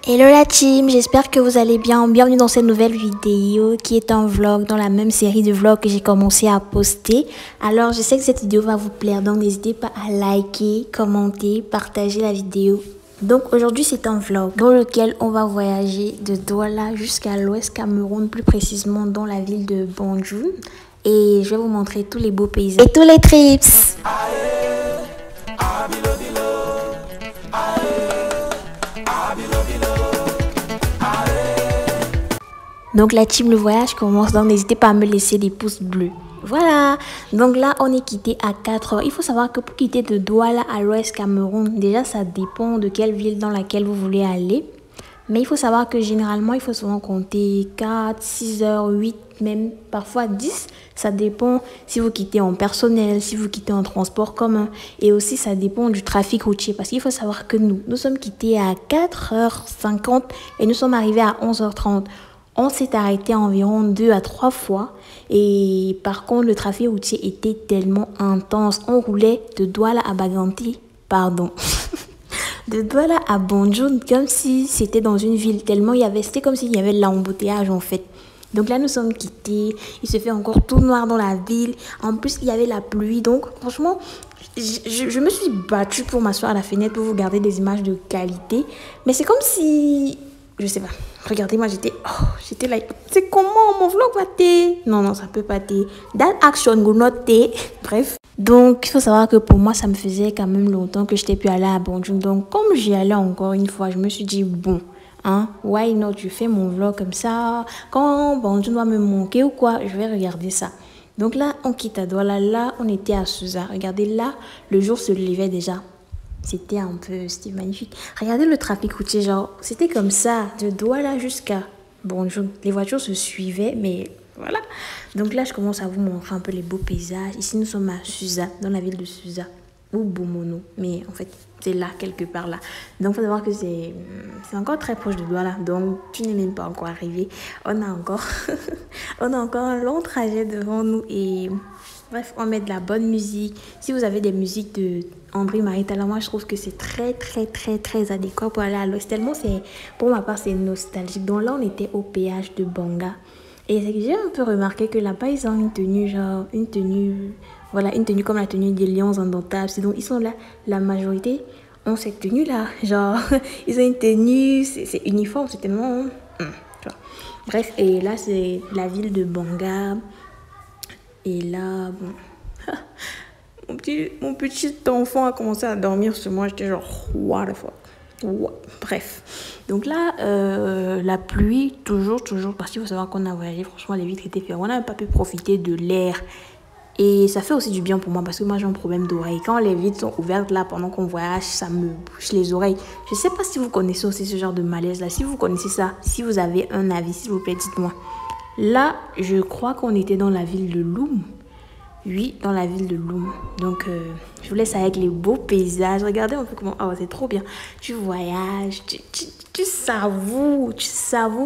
Hello la team, j'espère que vous allez bien. Bienvenue dans cette nouvelle vidéo qui est un vlog dans la même série de vlogs que j'ai commencé à poster. Alors je sais que cette vidéo va vous plaire, donc n'hésitez pas à liker, commenter, partager la vidéo. Donc aujourd'hui c'est un vlog dans lequel on va voyager de Douala jusqu'à l'Ouest Cameroun, plus précisément dans la ville de Banjul. Et je vais vous montrer tous les beaux paysages et tous les trips. Donc la team, le voyage commence, donc n'hésitez pas à me laisser des pouces bleus. Voilà, donc là on est quitté à 4 heures. Il faut savoir que pour quitter de Douala à l'Ouest Cameroun, déjà ça dépend de quelle ville dans laquelle vous voulez aller. Mais il faut savoir que généralement il faut souvent compter 4, 6 heures, 8, même parfois 10. Ça dépend si vous quittez en personnel, si vous quittez en transport commun. Et aussi ça dépend du trafic routier. Parce qu'il faut savoir que nous sommes quittés à 4h50 et nous sommes arrivés à 11h30. On s'est arrêté environ 2 à 3 fois et par contre le trafic routier était tellement intense. On roulait de Douala à Baganti, pardon, de Douala à Banjul comme si c'était dans une ville tellement c'était comme s'il y avait de l'embouteillage en fait. Donc là nous sommes quittés, il se fait encore tout noir dans la ville, en plus il y avait la pluie donc franchement je me suis battue pour m'asseoir à la fenêtre pour vous garder des images de qualité mais c'est comme si... Je sais pas. Regardez, moi, j'étais là. C'est comment mon vlog va t'aider? Non, ça peut pas t'aider. That action will not t'aider. Bref. Donc, il faut savoir que pour moi, ça me faisait quand même longtemps que je n'étais plus allée à Banjul. Donc, comme j'y allais encore une fois, je me suis dit, bon, hein, why not? Je fais mon vlog comme ça. Quand Banjul va me manquer ou quoi, je vais regarder ça. Donc là, on quitte à Douala. Là, on était à Susa. Regardez, là, le jour se levait déjà. C'était magnifique. Regardez le trafic routier, genre, c'était comme ça, de Douala jusqu'à Banjul. Les voitures se suivaient, mais voilà. Donc là, je commence à vous montrer un peu les beaux paysages. Ici, nous sommes à Susa, dans la ville de Susa, ou Bomono. Mais en fait, c'est là, quelque part là. Donc, il faut savoir que c'est encore très proche de Douala. Donc, tu n'es même pas encore arrivé. On a encore un long trajet devant nous et... Bref, on met de la bonne musique. Si vous avez des musiques de André-Marie Talla, moi je trouve que c'est très adéquat pour aller à l'Ouest. Tellement pour ma part, c'est nostalgique. Donc là, on était au péage de Banga. Et j'ai un peu remarqué que là-bas, ils ont une tenue, voilà, une tenue comme la tenue des Lions indomptables. Donc ils sont là, la majorité ont cette tenue-là. Genre, ils ont une tenue, c'est uniforme, c'est tellement... Bref, et là, c'est la ville de Banga. Et là, bon, mon petit enfant a commencé à dormir sur moi. J'étais genre, what the fuck. Bref. Donc là, la pluie, toujours, parce qu'il faut savoir qu'on a voyagé. Franchement, les vitres étaient fermées. On n'a pas pu profiter de l'air. Et ça fait aussi du bien pour moi parce que moi, j'ai un problème d'oreille. Quand les vitres sont ouvertes là, pendant qu'on voyage, ça me bouche les oreilles. Je ne sais pas si vous connaissez aussi ce genre de malaise là. Si vous connaissez ça, si vous avez un avis, s'il vous plaît, dites-moi. Là, je crois qu'on était dans la ville de Loum. Oui, dans la ville de Loum. Donc, je vous laisse avec les beaux paysages. Regardez un peu comment... Oh, c'est trop bien. Tu voyages, tu savoures,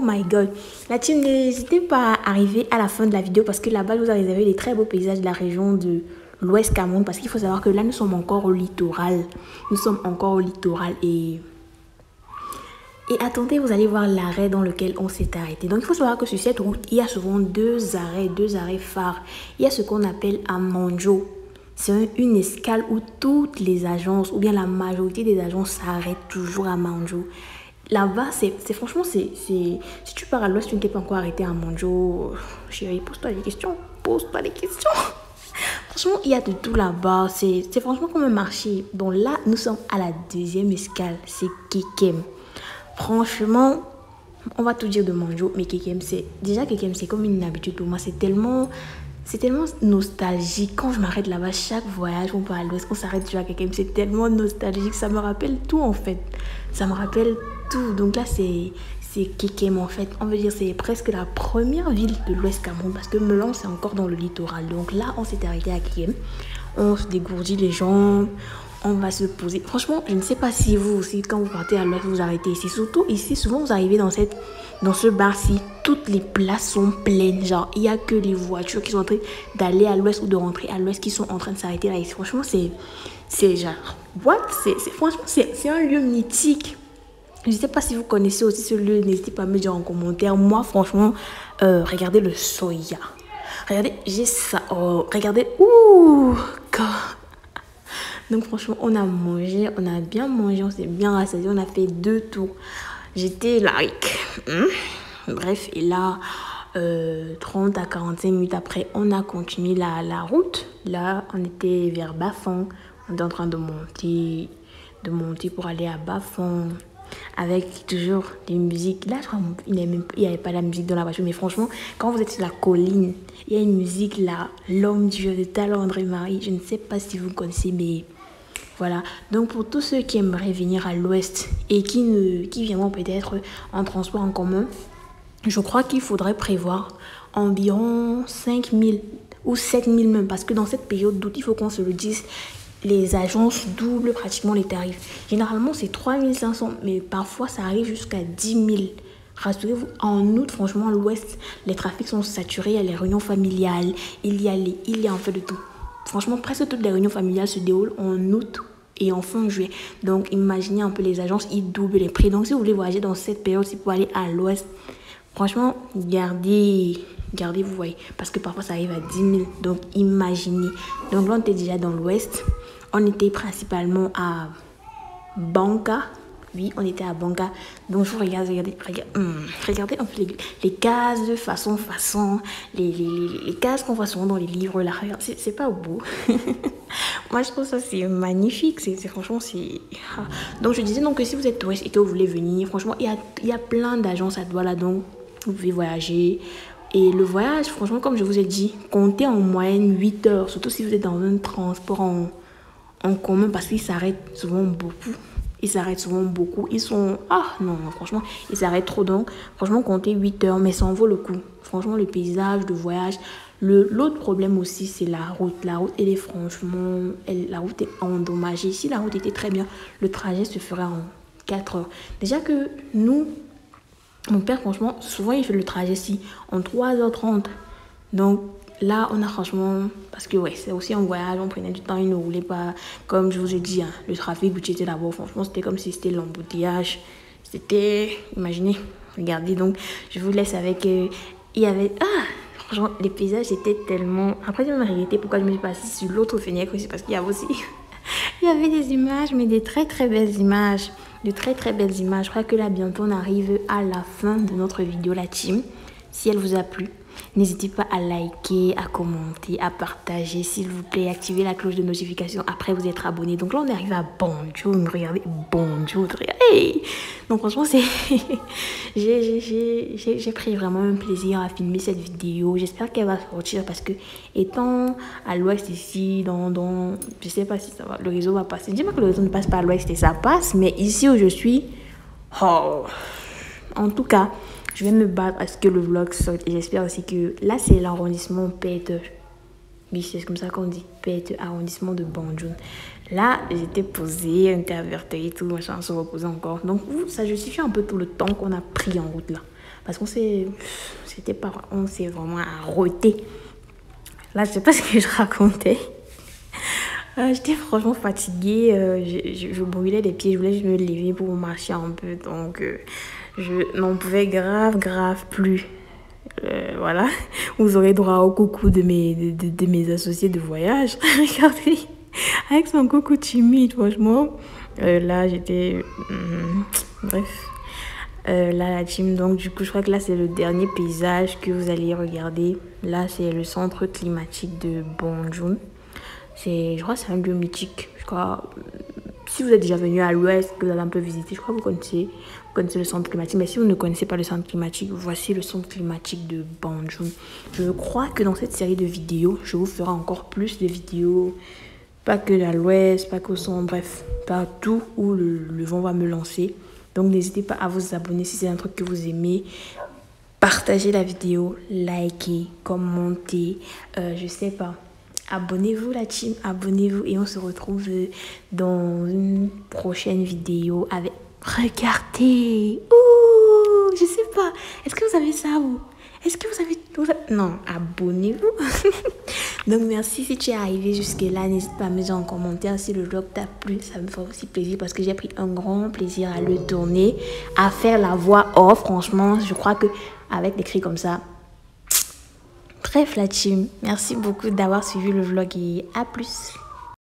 my God. La team, n'hésitez pas à arriver à la fin de la vidéo parce que là-bas, je vous ai réservé des très beaux paysages de la région de l'Ouest Cameroun. Parce qu'il faut savoir que là, nous sommes encore au littoral. Et attendez, vous allez voir l'arrêt dans lequel on s'est arrêté. Donc, il faut savoir que sur cette route, il y a souvent deux arrêts phares. Il y a ce qu'on appelle Amanjo. C'est une escale où toutes les agences, ou bien la majorité des agences s'arrêtent toujours à Manjo. Là-bas, franchement, si tu pars à l'ouest, tu ne t'es pas encore arrêté à Manjo. Chérie, pose-toi des questions. Franchement, il y a de tout là-bas. C'est franchement comme un marché. Donc là, nous sommes à la deuxième escale. C'est Kekem. Franchement, on va tout dire de Manjo, mais Kekem, c'est comme une habitude pour moi. C'est tellement nostalgique. Quand je m'arrête là-bas, chaque voyage, on part à l'ouest, on s'arrête toujours à Kekem. C'est tellement nostalgique. Ça me rappelle tout, en fait. Ça me rappelle tout. Donc là, c'est Kekem, en fait. On veut dire c'est presque la première ville de l'Ouest Cameroun parce que Melan, c'est encore dans le littoral. Donc là, on s'est arrêté à Kekem. On se dégourdit les jambes. On va se poser. Franchement, je ne sais pas si vous aussi, quand vous partez à l'ouest, vous arrêtez ici. Surtout ici, souvent, vous arrivez dans ce bar-ci. Toutes les places sont pleines. Genre, il n'y a que les voitures qui sont en train d'aller à l'ouest ou de rentrer à l'ouest qui sont en train de s'arrêter là. Ici. Franchement, c'est genre... What? Franchement, c'est un lieu mythique. Je ne sais pas si vous connaissez aussi ce lieu, n'hésitez pas à me dire en commentaire. Moi, franchement, regardez le soya. Regardez, j'ai ça. Oh, regardez. Ouh, God. Donc franchement, on a mangé, on a bien mangé, on s'est bien rassasié, on a fait 2 tours. J'étais like... Bref, et là, 30 à 45 minutes après, on a continué la route. Là, on était vers Bafang. On était en train de monter pour aller à Bafang. Avec toujours des musiques. Là, je crois qu'il n'y avait pas la musique dans la voiture. Mais franchement, quand vous êtes sur la colline, il y a une musique là. L'homme Dieu de Talon André Marie. Je ne sais pas si vous connaissez, mais voilà. Donc, pour tous ceux qui aimeraient venir à l'ouest et qui viendront peut-être en transport en commun, je crois qu'il faudrait prévoir environ 5 000 ou 7 000 même. Parce que dans cette période d'août, il faut qu'on se le dise, les agences doublent pratiquement les tarifs. Généralement, c'est 3 500, mais parfois, ça arrive jusqu'à 10 000. Rassurez-vous, en août, franchement, à l'ouest, les trafics sont saturés. Il y a les réunions familiales, il y a en fait de tout. Franchement, presque toutes les réunions familiales se déroulent en août et en fin juillet. Donc, imaginez un peu les agences, ils doublent les prix. Donc, si vous voulez voyager dans cette période, si pour aller à l'ouest, franchement, gardez, vous voyez, parce que parfois ça arrive à 10 000, donc imaginez. Donc là, on était déjà dans l'ouest, on était principalement à Banca. Oui, on était à Banca. Donc je vous regardez un peu les cases de façon, les cases qu'on voit souvent dans les livres là. C'est pas beau. Moi, je trouve ça c'est magnifique. Franchement, c'est... Donc je disais donc que si vous êtes touriste et que vous voulez venir, franchement, il y a plein d'agences à Douala, donc vous pouvez voyager. Et le voyage, franchement, comme je vous ai dit, comptez en moyenne 8 heures, surtout si vous êtes dans un transport en commun, parce qu'ils s'arrêtent souvent beaucoup. Ils sont... Ah non, franchement, ils s'arrêtent trop. Donc, franchement, comptez 8 heures, mais ça en vaut le coup. Franchement, le paysage, le voyage. L'autre problème aussi, c'est la route. La route, elle est franchement... la route est endommagée. Si la route était très bien, le trajet se ferait en 4 heures. Déjà que nous... Mon père, franchement, souvent, il fait le trajet-ci en 3h30. Donc, là, on a franchement... Parce que, ouais, c'est aussi un voyage, on prenait du temps, il ne roulait pas. Comme je vous ai dit, hein, le trafic, vous étiez là-bas, franchement, c'était comme si c'était l'embouteillage. C'était... Imaginez, regardez. Donc, je vous laisse avec... il y avait... Ah, franchement, les paysages étaient tellement... Après, je me regrettais pourquoi je me suis passée sur l'autre fenêtre aussi, parce qu'il y avait aussi... Il y avait des images, mais des très, très belles images. De très très belles images. Je crois que là bientôt on arrive à la fin de notre vidéo la team. Si elle vous a plu, n'hésitez pas à liker, à commenter, à partager s'il vous plaît, activer la cloche de notification après vous être abonné. Donc là on est arrivé à Bonjour, regardez, Bonjour, hey. Donc franchement c'est j'ai pris vraiment un plaisir à filmer cette vidéo. J'espère qu'elle va sortir parce que étant à l'ouest ici, je sais pas si ça va, le réseau va passer. Je dis pas que le réseau ne passe pas à l'ouest et ça passe, mais ici où je suis, oh, en tout cas, je vais me battre à ce que le vlog sorte et j'espère aussi que là c'est l'arrondissement Pete. Oui, c'est comme ça qu'on dit, Pete, arrondissement de Banjul. Là, j'étais posée, intervertie et tout, machin, on se reposait encore. Donc, ça justifie un peu tout le temps qu'on a pris en route là. Parce qu'on s'est vraiment arrêté. Là, je sais pas ce que je racontais. J'étais franchement fatiguée. Je brûlais les pieds, je voulais juste me lever pour marcher un peu. Donc, je n'en pouvais grave plus. Voilà, vous aurez droit au coucou de mes associés de voyage. Regardez, avec son coucou timide, franchement. Là, j'étais... bref. Là, la team, donc du coup, je crois que là, c'est le dernier paysage que vous allez regarder. Là, c'est le centre climatique de Banjul. Je crois que c'est un lieu mythique. Je crois, si vous êtes déjà venu à l'ouest, que vous avez un peu visité, je crois que vous connaissez le centre climatique. Mais si vous ne connaissez pas le centre climatique, voici le centre climatique de Banjul. Je crois que dans cette série de vidéos, je vous ferai encore plus de vidéos. Pas que à l'ouest, pas qu'au centre, bref, partout où le vent va me lancer. Donc n'hésitez pas à vous abonner si c'est un truc que vous aimez. Partagez la vidéo, likez, commentez, je sais pas. Abonnez-vous la team, abonnez-vous et on se retrouve dans une prochaine vidéo avec... Regardez, ouh, je sais pas, est-ce que vous avez ça vous? Est-ce que vous avez... Non, abonnez-vous. Donc merci si tu es arrivé jusque là. N'hésite pas à me dire en commentaire si le vlog t'a plu. Ça me fait aussi plaisir parce que j'ai pris un grand plaisir à le tourner, à faire la voix off. Franchement, je crois que avec des cris comme ça, très flatchim. Merci beaucoup d'avoir suivi le vlog et à plus.